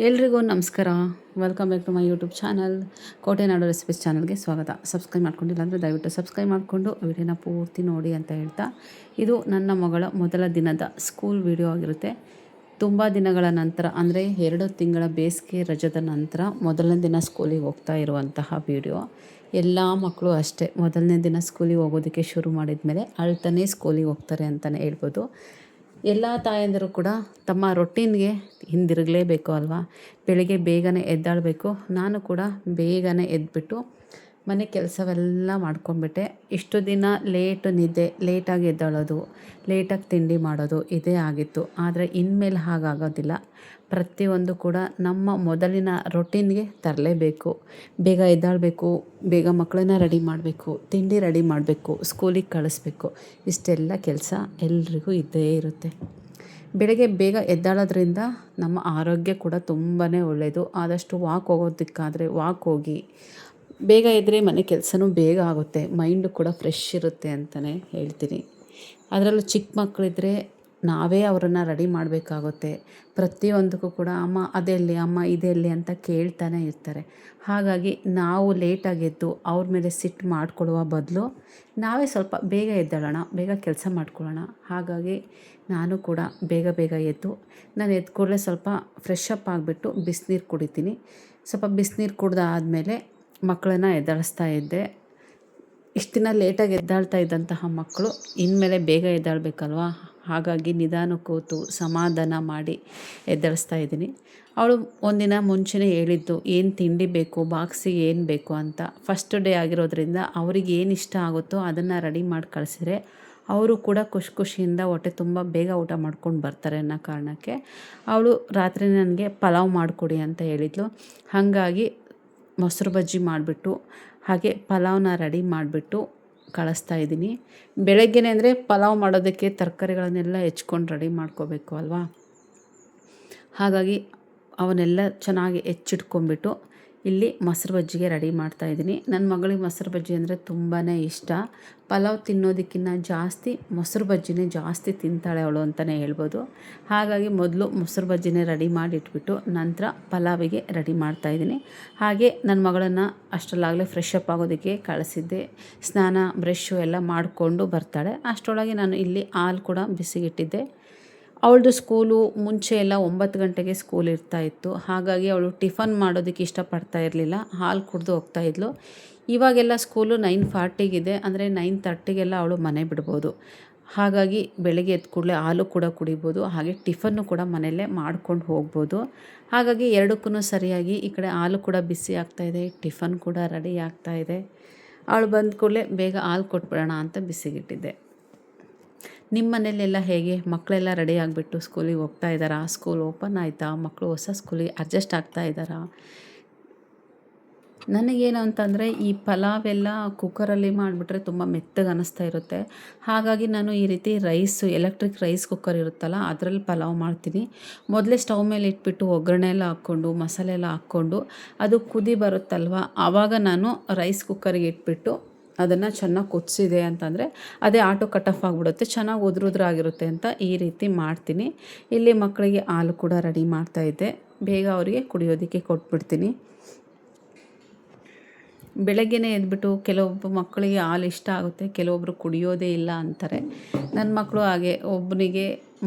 ಎಲ್ರಿಗೂ ನಮಸ್ಕಾರ. Welcome back to my YouTube channel. Kotenadu recipes ಚಾನಲ್ಗೆ ಸ್ವಾಗತ. ಸಬ್ಸ್ಕ್ರೈಬ್ ಮಾಡ್ಕೊಂಡಿಲ್ಲ ಅಂದರೆ ದಯವಿಟ್ಟು ಸಬ್ಸ್ಕ್ರೈಬ್ ಮಾಡಿಕೊಂಡು ವಿಡಿಯೋನ ಪೂರ್ತಿ ನೋಡಿ ಅಂತ ಹೇಳ್ತಾ, ಇದು ನನ್ನ ಮಗಳ ಮೊದಲ ದಿನದ ಸ್ಕೂಲ್ ವಿಡಿಯೋ ಆಗಿರುತ್ತೆ. ತುಂಬ ದಿನಗಳ ನಂತರ ಅಂದರೆ 2 ತಿಂಗಳ ಬೇಸಿಗೆ ರಜದ ನಂತರ ಮೊದಲನೇ ದಿನ ಸ್ಕೂಲಿಗೆ ಹೋಗ್ತಾ ಇರುವಂತಹ ವಿಡಿಯೋ. ಎಲ್ಲ ಮಕ್ಕಳು ಅಷ್ಟೇ, ಮೊದಲನೇ ದಿನ ಸ್ಕೂಲಿಗೆ ಹೋಗೋದಕ್ಕೆ ಶುರು ಮಾಡಿದ ಮೇಲೆ ಅಳ್ತಾನೆ ಸ್ಕೂಲಿಗೆ ಹೋಗ್ತಾರೆ ಅಂತಲೇ ಹೇಳ್ಬೋದು. ಎಲ್ಲ ತಾಯಂದಿರು ಕೂಡ ತಮ್ಮ ರೊಟೀನ್ಗೆ ಹಿಂದಿರುಗಲೇಬೇಕು ಅಲ್ವಾ. ಬೆಳಿಗ್ಗೆ ಬೇಗನೆ ಎದ್ದಾಳಬೇಕು. ನಾನು ಕೂಡ ಬೇಗನೆ ಎದ್ಬಿಟ್ಟು ಮನೆ ಕೆಲಸವೆಲ್ಲ ಮಾಡ್ಕೊಂಡ್ಬಿಟ್ಟೆ. ಇಷ್ಟು ದಿನ ನಿದ್ದೆ, ಲೇಟಾಗಿ ಎದ್ದೇಳೋದು, ಲೇಟಾಗಿ ತಿಂಡಿ ಮಾಡೋದು ಇದೇ ಆಗಿತ್ತು. ಆದರೆ ಇನ್ಮೇಲೆ ಹಾಗಾಗೋದಿಲ್ಲ. ಪ್ರತಿಯೊಂದು ಕೂಡ ನಮ್ಮ ಮೊದಲಿನ ರೊಟೀನ್ಗೆ ತರಲೇಬೇಕು. ಬೇಗ ಎದ್ದೇಳಬೇಕು, ಬೇಗ ಮಕ್ಕಳನ್ನ ರೆಡಿ ಮಾಡಬೇಕು, ತಿಂಡಿ ರೆಡಿ ಮಾಡಬೇಕು, ಸ್ಕೂಲಿಗೆ ಕಳಿಸ್ಬೇಕು. ಇಷ್ಟೆಲ್ಲ ಕೆಲಸ ಎಲ್ರಿಗೂ ಇದ್ದೇ ಇರುತ್ತೆ. ಬೆಳಗ್ಗೆ ಬೇಗ ಎದ್ದೇಳೋದ್ರಿಂದ ನಮ್ಮ ಆರೋಗ್ಯ ಕೂಡ ತುಂಬಾ ಒಳ್ಳೆಯದು. ಆದಷ್ಟು ವಾಕ್ ಹೋಗೋದಕ್ಕಾದರೆ ವಾಕ್ ಹೋಗಿ. ಬೇಗ ಎದ್ದರೆ ಮನೆ ಕೆಲಸನೂ ಬೇಗ ಆಗುತ್ತೆ, ಮೈಂಡು ಕೂಡ ಫ್ರೆಶ್ ಇರುತ್ತೆ ಅಂತಲೇ ಹೇಳ್ತೀನಿ. ಅದರಲ್ಲೂ ಚಿಕ್ಕ ಮಕ್ಕಳಿದ್ರೆ ನಾವೇ ಅವರನ್ನು ರೆಡಿ ಮಾಡಬೇಕಾಗುತ್ತೆ. ಪ್ರತಿಯೊಂದಕ್ಕೂ ಕೂಡ ಅಮ್ಮ ಅದೆಲ್ಲಿ, ಅಮ್ಮ ಇದೆಲ್ಲಿ ಅಂತ ಕೇಳ್ತಾನೆ ಇರ್ತಾರೆ. ಹಾಗಾಗಿ ನಾವು ಲೇಟಾಗಿ ಎದ್ದು ಅವ್ರ ಮೇಲೆ ಸಿಟ್ಟು ಮಾಡಿಕೊಳ್ಳುವ ಬದಲು ನಾವೇ ಸ್ವಲ್ಪ ಬೇಗ ಎದ್ದೇಳೋಣ, ಬೇಗ ಕೆಲಸ ಮಾಡ್ಕೊಳ್ಳೋಣ. ಹಾಗಾಗಿ ನಾನು ಕೂಡ ಬೇಗ ಎದ್ದು, ನಾನು ಎದ್ದ ಕೂಡಲೇ ಸ್ವಲ್ಪ ಫ್ರೆಶ್ ಅಪ್ ಆಗಿಬಿಟ್ಟು ಬಿಸಿನೀರು ಕುಡಿತೀನಿ. ಸ್ವಲ್ಪ ಬಿಸಿನೀರು ಕುಡ್ದಾದಮೇಲೆ ಮಕ್ಕಳನ್ನ ಎದ್ದೇಳಿಸ್ತಾ ಇದ್ದೆ. ಇಷ್ಟು ದಿನ ಲೇಟಾಗಿ ಎದ್ದಾಳ್ತಾ ಇದ್ದಂತಹ ಮಕ್ಕಳು ಇನ್ಮೇಲೆ ಬೇಗ ಎದ್ದೇಳಬೇಕಲ್ವ. ಹಾಗಾಗಿ ನಿಧಾನ ಕೂತು ಸಮಾಧಾನ ಮಾಡಿ ಎದ್ದೇಳಿಸ್ತಾ ಇದ್ದೀನಿ. ಅವಳು ಒಂದಿನ ಮುಂಚೆನೇ ಹೇಳಿದ್ದು ಏನು ತಿಂಡಿ ಬೇಕು, ಬಾಕ್ಸಿಗೆ ಏನು ಬೇಕು ಅಂತ. ಫಸ್ಟ್ ಡೇ ಆಗಿರೋದ್ರಿಂದ ಅವ್ರಿಗೆ ಏನು ಇಷ್ಟ ಆಗುತ್ತೋ ಅದನ್ನು ರೆಡಿ ಮಾಡಿ ಕಳಿಸಿದ್ರೆ ಅವರು ಕೂಡ ಖುಷಿಯಿಂದ ಹೊಟ್ಟೆ ತುಂಬ ಬೇಗ ಊಟ ಮಾಡ್ಕೊಂಡು ಬರ್ತಾರೆ ಅನ್ನೋ ಕಾರಣಕ್ಕೆ ಅವಳು ರಾತ್ರಿ ನನಗೆ ಪಲಾವ್ ಮಾಡಿಕೊಡಿ ಅಂತ ಹೇಳಿದ್ಲು. ಹಾಗಾಗಿ ಮೊಸರು ಬಜ್ಜಿ ಮಾಡಿಬಿಟ್ಟು ಹಾಗೆ ಪಲಾವ್ನ ರೆಡಿ ಮಾಡಿಬಿಟ್ಟು ಕಳಿಸ್ತಾ ಇದ್ದೀನಿ. ಬೆಳಗ್ಗೆನೇ ಅಂದರೆ ಪಲಾವ್ ಮಾಡೋದಕ್ಕೆ ತರಕಾರಿಗಳನ್ನೆಲ್ಲ ಹೆಚ್ಕೊಂಡು ರೆಡಿ ಮಾಡ್ಕೋಬೇಕು ಅಲ್ವಾ. ಹಾಗಾಗಿ ಅವನ್ನೆಲ್ಲ ಚೆನ್ನಾಗಿ ಹೆಚ್ಚಿಟ್ಕೊಂಡ್ಬಿಟ್ಟು ಇಲ್ಲಿ ಮೊಸರು ಬಜ್ಜಿಗೆ ರೆಡಿ ಮಾಡ್ತಾಯಿದ್ದೀನಿ. ನನ್ನ ಮಗಳಿಗೆ ಮೊಸರು ಬಜ್ಜಿ ಅಂದರೆ ತುಂಬಾ ಇಷ್ಟ. ಪಲಾವ್ ತಿನ್ನೋದಕ್ಕಿಂತ ಜಾಸ್ತಿ ಮೊಸರು ಬಜ್ಜಿನೇ ಜಾಸ್ತಿ ತಿಂತಾಳೆ ಅವಳು ಅಂತಲೇ ಹೇಳ್ಬೋದು. ಹಾಗಾಗಿ ಮೊದಲು ಮೊಸರು ಬಜ್ಜಿನೇ ರೆಡಿ ಮಾಡಿಟ್ಬಿಟ್ಟು ನಂತರ ಪಲಾವಿಗೆ ರೆಡಿ ಮಾಡ್ತಾಯಿದ್ದೀನಿ. ಹಾಗೆ ನನ್ನ ಮಗಳನ್ನು ಅಷ್ಟರಲ್ಲಾಗಲೇ ಫ್ರೆಶ್ ಅಪ್ ಆಗೋದಕ್ಕೆ ಕಳಿಸಿದ್ದೆ. ಸ್ನಾನ ಬ್ರಷು ಎಲ್ಲ ಮಾಡಿಕೊಂಡು ಬರ್ತಾಳೆ. ಅಷ್ಟರೊಳಗೆ ನಾನು ಇಲ್ಲಿ ಹಾಲು ಕೂಡ ಬಿಸಿಗಿಟ್ಟಿದ್ದೆ. ಅವಳದು ಸ್ಕೂಲು ಮುಂಚೆ ಎಲ್ಲ 9 ಗಂಟೆಗೆ ಸ್ಕೂಲ್ ಇರ್ತಾಯಿತ್ತು. ಹಾಗಾಗಿ ಅವಳು ಟಿಫನ್ ಮಾಡೋದಕ್ಕೆ ಇಷ್ಟಪಡ್ತಾ ಇರಲಿಲ್ಲ, ಹಾಲು ಕುಡಿದು ಹೋಗ್ತಾಯಿದ್ಲು. ಇವಾಗೆಲ್ಲ ಸ್ಕೂಲು 9:40ಗಿದೆ, ಅಂದರೆ 9:30ಗೆಲ್ಲ ಅವಳು ಮನೆ ಬಿಡ್ಬೋದು. ಹಾಗಾಗಿ ಬೆಳಗ್ಗೆ ಎದ್ದ ಕೂಡಲೇ ಹಾಲು ಕೂಡ ಕುಡಿಬೋದು, ಹಾಗೆ ಟಿಫನ್ನು ಕೂಡ ಮನೆಯಲ್ಲೇ ಮಾಡ್ಕೊಂಡು ಹೋಗ್ಬೋದು. ಹಾಗಾಗಿ ಎರಡಕ್ಕೂ ಸರಿಯಾಗಿ ಈ ಕಡೆ ಹಾಲು ಕೂಡ ಬಿಸಿ ಆಗ್ತಾಯಿದೆ, ಟಿಫನ್ ಕೂಡ ರೆಡಿ ಆಗ್ತಾಯಿದೆ. ಅವಳು ಬಂದ ಕೂಡಲೇ ಬೇಗ ಹಾಲು ಕೊಟ್ಬಿಡೋಣ ಅಂತ ಬಿಸಿಗಿಟ್ಟಿದ್ದೆ. ನಿಮ್ಮ ಮನೆಯಲ್ಲೆಲ್ಲ ಹೇಗೆ? ಮಕ್ಕಳೆಲ್ಲ ರೆಡಿ ಆಗಿಬಿಟ್ಟು ಸ್ಕೂಲಿಗೆ ಹೋಗ್ತಾ ಇದ್ದಾರಾ? ಸ್ಕೂಲ್ ಓಪನ್ ಆಯಿತಾ? ಮಕ್ಕಳು ಹೊಸ ಸ್ಕೂಲಿಗೆ ಅಡ್ಜಸ್ಟ್ ಆಗ್ತಾ ಇದ್ದಾರಾ? ನನಗೇನು ಅಂತಂದರೆ ಈ ಪಲಾವೆಲ್ಲ ಕುಕ್ಕರಲ್ಲಿ ಮಾಡಿಬಿಟ್ರೆ ತುಂಬ ಮೆತ್ತಗೆ ಅನ್ನಿಸ್ತಾ ಇರುತ್ತೆ. ಹಾಗಾಗಿ ನಾನು ಈ ರೀತಿ ಎಲೆಕ್ಟ್ರಿಕ್ ರೈಸ್ ಕುಕ್ಕರ್ ಇರುತ್ತಲ್ಲ ಅದರಲ್ಲಿ ಪಲಾವ್ ಮಾಡ್ತೀನಿ. ಮೊದಲೇ ಸ್ಟವ್ ಮೇಲೆ ಇಟ್ಬಿಟ್ಟು ಒಗ್ಗರಣೆ ಎಲ್ಲ ಹಾಕ್ಕೊಂಡು ಮಸಾಲೆ ಎಲ್ಲ ಹಾಕ್ಕೊಂಡು ಅದು ಕುದಿ ಬರುತ್ತಲ್ವ, ಆವಾಗ ನಾನು ರೈಸ್ ಕುಕ್ಕರಿಗೆ ಇಟ್ಬಿಟ್ಟು ಅದನ್ನು ಚೆನ್ನಾಗಿ ಕುದಿಸಿದೆ ಅಂತಂದರೆ ಅದೇ ಆಟೋ ಕಟ್ ಆಫ್ ಆಗಿಬಿಡುತ್ತೆ, ಚೆನ್ನಾಗಿ ಉದುರುದ್ರಾಗಿರುತ್ತೆ ಅಂತ ಈ ರೀತಿ ಮಾಡ್ತೀನಿ. ಇಲ್ಲಿ ಮಕ್ಕಳಿಗೆ ಹಾಲು ಕೂಡ ರೆಡಿ ಮಾಡ್ತಾಯಿದ್ದೆ, ಬೇಗ ಅವರಿಗೆ ಕುಡಿಯೋದಕ್ಕೆ ಕೊಟ್ಬಿಡ್ತೀನಿ. ಬೆಳಗ್ಗೆನೇ ಎದ್ಬಿಟ್ಟು ಕೆಲವೊಬ್ಬ ಮಕ್ಕಳಿಗೆ ಹಾಲು ಇಷ್ಟ ಆಗುತ್ತೆ, ಕೆಲವೊಬ್ಬರು ಕುಡಿಯೋದೇ ಇಲ್ಲ ಅಂತಾರೆ. ನನ್ನ ಮಕ್ಕಳು ಹಾಗೆ,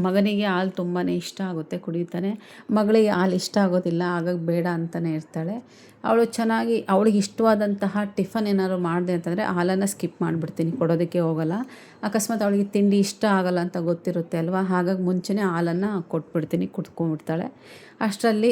ಮಗನಿಗೆ ಹಾಲು ತುಂಬಾ ಇಷ್ಟ ಆಗುತ್ತೆ, ಕುಡಿತಾನೆ. ಮಗಳಿಗೆ ಹಾಲು ಇಷ್ಟ ಆಗೋದಿಲ್ಲ, ಹಾಗಾಗಿ ಬೇಡ ಅಂತಲೇ ಇರ್ತಾಳೆ. ಅವಳು ಚೆನ್ನಾಗಿ ಅವಳಿಗೆ ಇಷ್ಟವಾದಂತಹ ಟಿಫನ್ ಏನಾದ್ರು ಮಾಡಿದೆ ಅಂತಂದರೆ ಹಾಲನ್ನು ಸ್ಕಿಪ್ ಮಾಡಿಬಿಡ್ತೀನಿ, ಕೊಡೋದಕ್ಕೆ ಹೋಗಲ್ಲ. ಅಕಸ್ಮಾತ್ ಅವಳಿಗೆ ತಿಂಡಿ ಇಷ್ಟ ಆಗಲ್ಲ ಅಂತ ಗೊತ್ತಿರುತ್ತೆ ಅಲ್ವಾ, ಹಾಗಾಗಿ ಮುಂಚೆನೇ ಹಾಲನ್ನು ಕೊಟ್ಬಿಡ್ತೀನಿ, ಕುಡ್ಕೊಂಡ್ಬಿಡ್ತಾಳೆ. ಅಷ್ಟರಲ್ಲಿ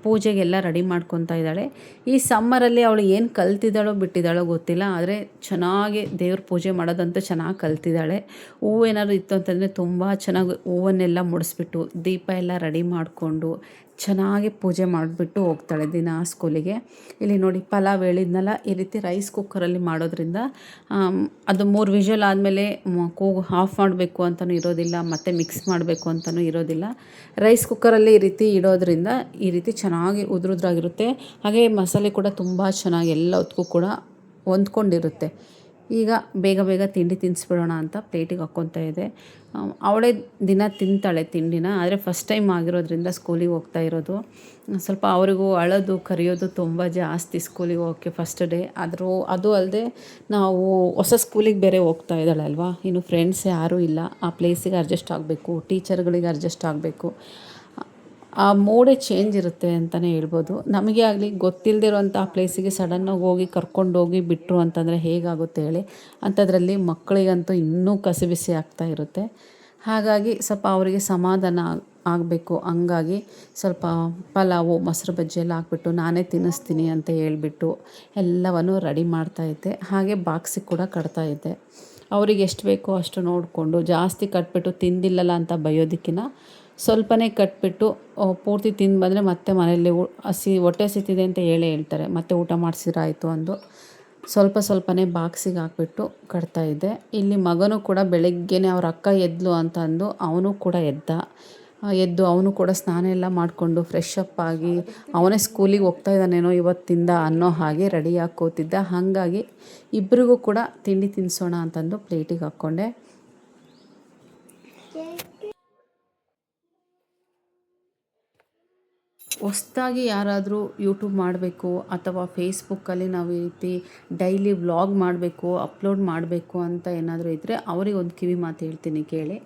ಪೂಜೆಗೆಲ್ಲ ರೆಡಿ ಮಾಡ್ಕೊತಾ ಇದ್ದಾಳೆ. ಈ ಸಮ್ಮರಲ್ಲಿ ಅವಳು ಏನು ಕಲ್ತಿದ್ದಾಳೋ ಬಿಟ್ಟಿದ್ದಾಳೋ ಗೊತ್ತಿಲ್ಲ, ಆದರೆ ಚೆನ್ನಾಗಿ ದೇವ್ರ ಪೂಜೆ ಮಾಡೋದಂತೂ ಚೆನ್ನಾಗಿ ಕಲ್ತಿದ್ದಾಳೆ. ಹೂವು ಏನಾದ್ರು ಇತ್ತು ಅಂತಂದರೆ ತುಂಬ ಚೆನ್ನಾಗಿ ಹೂವನ್ನೆಲ್ಲ ಮುಡಿಸ್ಬಿಟ್ಟು ದೀಪ ಎಲ್ಲ ರೆಡಿ ಮಾಡಿಕೊಂಡು ಚೆನ್ನಾಗಿ ಪೂಜೆ ಮಾಡಿಬಿಟ್ಟು ಹೋಗ್ತಾಳೆ ದಿನ ಸ್ಕೂಲಿಗೆ. ಇಲ್ಲಿ ನೋಡಿ ಪಲಾವ್ ಹೇಳಿದ್ನಲ್ಲ, ಈ ರೀತಿ ರೈಸ್ ಕುಕ್ಕರಲ್ಲಿ ಮಾಡೋದ್ರಿಂದ ಅದು 3 ವಿಷಲ್ ಆದಮೇಲೆ ಕೂಗು ಆಫ್ ಮಾಡಬೇಕು ಅಂತಲೂ ಇರೋದಿಲ್ಲ, ಮತ್ತು ಮಿಕ್ಸ್ ಮಾಡಬೇಕು ಅಂತಲೂ ಇರೋದಿಲ್ಲ. ರೈಸ್ ಕುಕ್ಕರಲ್ಲಿ ಈ ರೀತಿ ಇಡೋದ್ರಿಂದ ಈ ರೀತಿ ಚೆನ್ನಾಗಿ ಉದುರುದ್ರಾಗಿರುತ್ತೆ. ಹಾಗೆ ಮಸಾಲೆ ಕೂಡ ತುಂಬ ಚೆನ್ನಾಗಿ ಎಲ್ಲದಕ್ಕೂ ಕೂಡ ಹೊಂದ್ಕೊಂಡಿರುತ್ತೆ. ಈಗ ಬೇಗ ಬೇಗ ತಿಂಡಿ ತಿನ್ನಿಸ್ಬಿಡೋಣ ಅಂತ ಪ್ಲೇಟಿಗೆ ಹಾಕ್ಕೊತಾ ಇದೆ. ಅವಳೇ ದಿನ ತಿಂತಾಳೆ ತಿಂಡಿನ, ಆದರೆ ಫಸ್ಟ್ ಟೈಮ್ ಆಗಿರೋದ್ರಿಂದ ಸ್ಕೂಲಿಗೆ ಹೋಗ್ತಾ ಇರೋದು. ಸ್ವಲ್ಪ ಅವರಿಗೂ ಅಳೋದು ಕರೆಯೋದು ತುಂಬ ಜಾಸ್ತಿ ಸ್ಕೂಲಿಗೆ ಹೋಗೋಕ್ಕೆ ಫಸ್ಟ್ ಡೇ. ಅದು ಅಲ್ಲದೆ ನಾವು ಹೊಸ ಸ್ಕೂಲಿಗೆ ಬೇರೆ ಹೋಗ್ತಾ ಇದ್ದಾಳೆ ಅಲ್ವಾ, ಇನ್ನು ಫ್ರೆಂಡ್ಸ್ ಯಾರೂ ಇಲ್ಲ. ಆ ಪ್ಲೇಸಿಗೆ ಅಡ್ಜಸ್ಟ್ ಆಗಬೇಕು, ಟೀಚರ್ಗಳಿಗೆ ಅಡ್ಜಸ್ಟ್ ಆಗಬೇಕು. ಆ ಮೋಡೇ ಚೇಂಜ್ ಇರುತ್ತೆ ಅಂತಲೇ ಹೇಳ್ಬೋದು. ನಮಗೆ ಆಗಲಿ ಗೊತ್ತಿಲ್ಲದೆ ಇರೋಂಥ ಆ ಪ್ಲೇಸಿಗೆ ಸಡನ್ನಾಗಿ ಹೋಗಿ ಕರ್ಕೊಂಡೋಗಿ ಬಿಟ್ಟರು ಅಂತಂದರೆ ಹೇಗಾಗುತ್ತೆ ಹೇಳಿ. ಅಂಥದ್ರಲ್ಲಿ ಮಕ್ಕಳಿಗಂತೂ ಇನ್ನೂ ಕಸಿಬಿಸಿ ಆಗ್ತಾ ಇರುತ್ತೆ. ಹಾಗಾಗಿ ಸ್ವಲ್ಪ ಅವರಿಗೆ ಸಮಾಧಾನ ಆಗಬೇಕು. ಹಂಗಾಗಿ ಸ್ವಲ್ಪ ಪಲಾವು, ಮೊಸರು ಬಜ್ಜಿ ಎಲ್ಲ ಹಾಕ್ಬಿಟ್ಟು ನಾನೇ ತಿನ್ನಿಸ್ತೀನಿ ಅಂತ ಹೇಳ್ಬಿಟ್ಟು ಎಲ್ಲವನ್ನು ರೆಡಿ ಮಾಡ್ತಾಯಿದ್ದೆ. ಹಾಗೆ ಬಾಕ್ಸಿಗೆ ಕೂಡ ಕಟ್ತಾಯಿದ್ದೆ. ಅವರಿಗೆ ಎಷ್ಟು ಬೇಕೋ ಅಷ್ಟು ನೋಡಿಕೊಂಡು ಜಾಸ್ತಿ ಕಟ್ಬಿಟ್ಟು ತಿಂದಿಲ್ಲಲ್ಲ ಅಂತ ಬೈಯೋದಕ್ಕಿಂತ ಸ್ವಲ್ಪನೇ ಕಟ್ಬಿಟ್ಟು ಪೂರ್ತಿ ತಿಂದು ಬಂದರೆ ಮತ್ತೆ ಮನೆಯಲ್ಲಿ ಹೊಟ್ಟೆ ಹಸಿತಿದೆ ಅಂತ ಹೇಳ್ತಾರೆ. ಮತ್ತೆ ಊಟ ಮಾಡಿಸಿರಾಯ್ತು ಅಂದು ಸ್ವಲ್ಪನೇ ಬಾಕ್ಸಿಗೆ ಹಾಕ್ಬಿಟ್ಟು ಕಟ್ತಾಯಿದ್ದೆ. ಇಲ್ಲಿ ಮಗನೂ ಕೂಡ ಬೆಳಗ್ಗೆನೇ ಅವ್ರ ಅಕ್ಕ ಎದ್ಲು ಅಂತ ಅಂದು ಅವನು ಕೂಡ ಎದ್ದು ಅವನು ಕೂಡ ಸ್ನಾನ ಎಲ್ಲ ಮಾಡಿಕೊಂಡು ಫ್ರೆಶ್ ಅಪ್ ಆಗಿ ಅವನೇ ಸ್ಕೂಲಿಗೆ ಹೋಗ್ತಾ ಇದ್ದಾನೇನೋ ಇವತ್ತಿಂದ ಅನ್ನೋ ಹಾಗೆ ರೆಡಿಯಾಗಿ ಕೂತಿದ್ದ. ಹಾಗಾಗಿ ಇಬ್ಬರಿಗೂ ಕೂಡ ತಿಂಡಿ ತಿನ್ನಿಸೋಣ ಅಂತಂದು ಪ್ಲೇಟಿಗೆ ಹಾಕ್ಕೊಂಡೆ. ಹೊಸ್ದಾಗಿ ಯಾರಾದರೂ ಯೂಟ್ಯೂಬ್ ಮಾಡಬೇಕು ಅಥವಾ ಫೇಸ್ಬುಕ್ಕಲ್ಲಿ ನಾವು ಈ ರೀತಿ ಡೈಲಿ ವ್ಲಾಗ್ ಮಾಡಬೇಕು, ಅಪ್ಲೋಡ್ ಮಾಡಬೇಕು ಅಂತ ಏನಾದರೂ ಇದ್ದರೆ ಅವರಿಗೆ ಒಂದು ಕಿವಿ ಮಾತು ಹೇಳ್ತೀನಿ ಕೇಳಿ.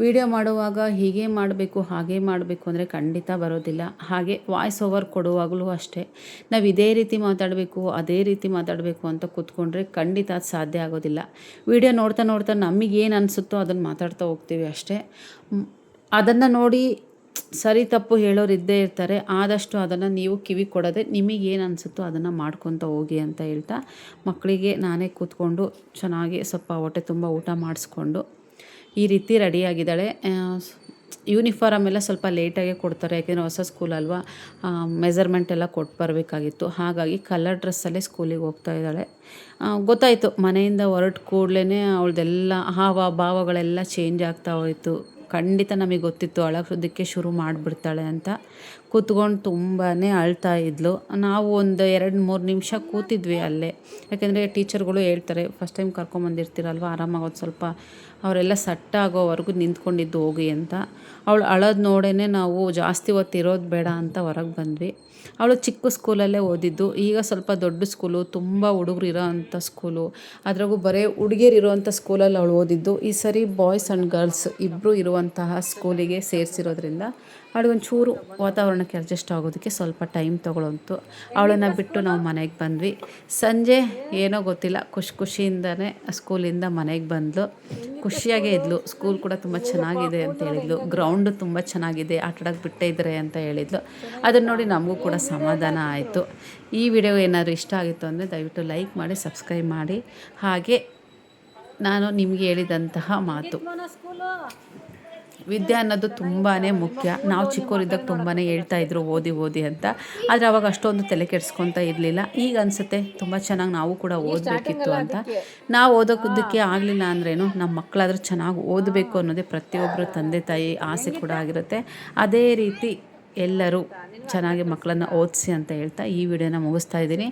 ವಿಡಿಯೋ ಮಾಡುವಾಗ ಹೀಗೆ ಮಾಡಬೇಕು ಹಾಗೆ ಮಾಡಬೇಕು ಅಂದರೆ ಖಂಡಿತ ಬರೋದಿಲ್ಲ. ಹಾಗೆ ವಾಯ್ಸ್ ಓವರ್ ಕೊಡುವಾಗಲೂ ಅಷ್ಟೇ, ನಾವು ಇದೇ ರೀತಿ ಮಾತಾಡಬೇಕು ಅದೇ ರೀತಿ ಮಾತಾಡಬೇಕು ಅಂತ ಕೂತ್ಕೊಂಡ್ರೆ ಖಂಡಿತ ಅದು ಸಾಧ್ಯ ಆಗೋದಿಲ್ಲ. ವಿಡಿಯೋ ನೋಡ್ತಾ ನಮಗೇನು ಅನಿಸುತ್ತೋ ಅದನ್ನು ಮಾತಾಡ್ತಾ ಹೋಗ್ತೀವಿ ಅಷ್ಟೇ. ಅದನ್ನು ನೋಡಿ ಸರಿ ತಪ್ಪು ಹೇಳೋರು ಇದ್ದೇ ಇರ್ತಾರೆ. ಆದಷ್ಟು ಅದನ್ನು ನೀವು ಕಿವಿ ಕೊಡದೆ ನಿಮಗೇನು ಅನಿಸುತ್ತೋ ಅದನ್ನು ಮಾಡ್ಕೊತ ಹೋಗಿ ಅಂತ ಹೇಳ್ತಾ ಮಕ್ಕಳಿಗೆ ನಾನೇ ಕೂತ್ಕೊಂಡು ಚೆನ್ನಾಗಿ ಸ್ವಲ್ಪ ಹೊಟ್ಟೆ ತುಂಬ ಊಟ ಮಾಡಿಸ್ಕೊಂಡು ಈ ರೀತಿ ರೆಡಿಯಾಗಿದ್ದಾಳೆ. ಯೂನಿಫಾರ್ಮ್ ಎಲ್ಲ ಸ್ವಲ್ಪ ಲೇಟಾಗೆ ಕೊಡ್ತಾರೆ, ಯಾಕೆಂದರೆ ಹೊಸ ಸ್ಕೂಲ್ ಅಲ್ವಾ, ಮೆಜರ್ಮೆಂಟ್ ಎಲ್ಲ ಕೊಟ್ಟು ಬರಬೇಕಾಗಿತ್ತು. ಹಾಗಾಗಿ ಕಲರ್ ಡ್ರೆಸ್ಸಲ್ಲೇ ಸ್ಕೂಲಿಗೆ ಹೋಗ್ತಾ ಇದ್ದಾಳೆ. ಗೊತ್ತಾಯಿತು ಮನೆಯಿಂದ ಹೊರಟು ಕೂಡಲೇ ಅವಳದೆಲ್ಲ ಹಾವ ಭಾವಗಳೆಲ್ಲ ಚೇಂಜ್ ಆಗ್ತಾ ಹೋಯಿತು. ಖಂಡಿತ ನಮಗೆ ಗೊತ್ತಿತ್ತು ಅಳೋದಕ್ಕೆ ಶುರು ಮಾಡಿಬಿಡ್ತಾಳೆ ಅಂತ. ಕೂತ್ಕೊಂಡು ತುಂಬಾ ಅಳ್ತಾ ಇದ್ಲು. ನಾವು ಒಂದು 2-3 ನಿಮಿಷ ಕೂತಿದ್ವಿ ಅಲ್ಲೇ, ಯಾಕೆಂದರೆ ಟೀಚರ್ಗಳು ಹೇಳ್ತಾರೆ ಫಸ್ಟ್ ಟೈಮ್ ಕರ್ಕೊಂಬಂದಿರ್ತೀರಲ್ವ, ಆರಾಮಾಗಿ ಒಂದು ಸ್ವಲ್ಪ ಅವರೆಲ್ಲ ಸೆಟ್ ಆಗೋವರೆಗೂ ನಿಂತ್ಕೊಂಡಿದ್ದು ಹೋಗಿ ಅಂತ. ಅವಳು ಅಳೋದು ನೋಡೇ ನಾವು ಜಾಸ್ತಿ ಹೊತ್ತು ಇರೋದು ಬೇಡ ಅಂತ ಹೊರಗೆ ಬಂದ್ವಿ. ಅವಳು ಚಿಕ್ಕ ಸ್ಕೂಲಲ್ಲೇ ಓದಿದ್ದು, ಈಗ ಸ್ವಲ್ಪ ದೊಡ್ಡ ಸ್ಕೂಲು, ತುಂಬ ಹುಡುಗರು ಇರೋ ಅಂಥ ಸ್ಕೂಲು, ಅದ್ರಾಗೂ ಬರೀ ಹುಡುಗಿಯರು ಇರುವಂಥ ಸ್ಕೂಲಲ್ಲಿ ಅವಳು ಓದಿದ್ದು. ಈ ಸರಿ ಬಾಯ್ಸ್ ಆ್ಯಂಡ್ ಗರ್ಲ್ಸ್ ಇಬ್ಬರು ಇರುವಂತಹ ಸ್ಕೂಲಿಗೆ ಸೇರಿಸಿರೋದ್ರಿಂದ ಅವಳಿಗೊಂಚೂರು ವಾತಾವರಣಕ್ಕೆ ಅಡ್ಜಸ್ಟ್ ಆಗೋದಕ್ಕೆ ಸ್ವಲ್ಪ ಟೈಮ್ ತೊಗೊಳಂತು. ಅವಳನ್ನು ಬಿಟ್ಟು ನಾವು ಮನೆಗೆ ಬಂದ್ವಿ. ಸಂಜೆ ಏನೋ ಗೊತ್ತಿಲ್ಲ ಖುಷಿಯಿಂದನೇ ಸ್ಕೂಲಿಂದ ಮನೆಗೆ ಬಂದಳು. ಖುಷಿಯಾಗೇ ಇದ್ಲು. ಸ್ಕೂಲ್ ಕೂಡ ತುಂಬ ಚೆನ್ನಾಗಿದೆ ಅಂತ ಹೇಳಿದ್ಲು. ಗ್ರೌಂಡು ತುಂಬ ಚೆನ್ನಾಗಿದೆ, ಆಟಾಡೋಕ್ಕೆ ಬಿಟ್ಟೇ ಇದ್ದಾರೆ ಅಂತ ಹೇಳಿದ್ಲು. ಅದನ್ನು ನೋಡಿ ನಮಗೂ ಕೂಡ ಸಮಾಧಾನ ಆಯಿತು. ಈ ವಿಡಿಯೋ ಏನಾದರೂ ಇಷ್ಟ ಆಗಿತ್ತು ಅಂದರೆ ದಯವಿಟ್ಟು ಲೈಕ್ ಮಾಡಿ, ಸಬ್ಸ್ಕ್ರೈಬ್ ಮಾಡಿ. ಹಾಗೆ ನಾನು ನಿಮಗೆ ಹೇಳಿದಂತಹ ಮಾತು, ವಿದ್ಯೆ ಅನ್ನೋದು ತುಂಬಾ ಮುಖ್ಯ. ನಾವು ಚಿಕ್ಕವರಿದ್ದಾಗ ತುಂಬಾ ಹೇಳ್ತಾಯಿದ್ರು ಓದಿ ಅಂತ, ಆದರೆ ಅವಾಗ ಅಷ್ಟೊಂದು ತಲೆ ಕೆಡಿಸ್ಕೊತಾ ಇರಲಿಲ್ಲ. ಈಗ ಅನಿಸುತ್ತೆ ತುಂಬ ಚೆನ್ನಾಗಿ ನಾವು ಕೂಡ ಓದಬೇಕಿತ್ತು ಅಂತ. ನಾವು ಓದೋದಕ್ಕೆ ಆಗಲಿಲ್ಲ ಅಂದ್ರೇನು, ನಮ್ಮ ಮಕ್ಕಳಾದರೂ ಚೆನ್ನಾಗಿ ಓದಬೇಕು ಅನ್ನೋದೇ ಪ್ರತಿಯೊಬ್ಬರು ತಂದೆ ತಾಯಿ ಆಸೆ ಕೂಡ ಆಗಿರುತ್ತೆ. ಅದೇ ರೀತಿ ಎಲ್ಲರೂ ಚೆನ್ನಾಗಿ ಮಕ್ಕಳನ್ನು ಓದಿಸಿ ಅಂತ ಹೇಳ್ತಾ ಈ ವಿಡಿಯೋನ ಮುಗಿಸ್ತಾ ಇದ್ದೀನಿ.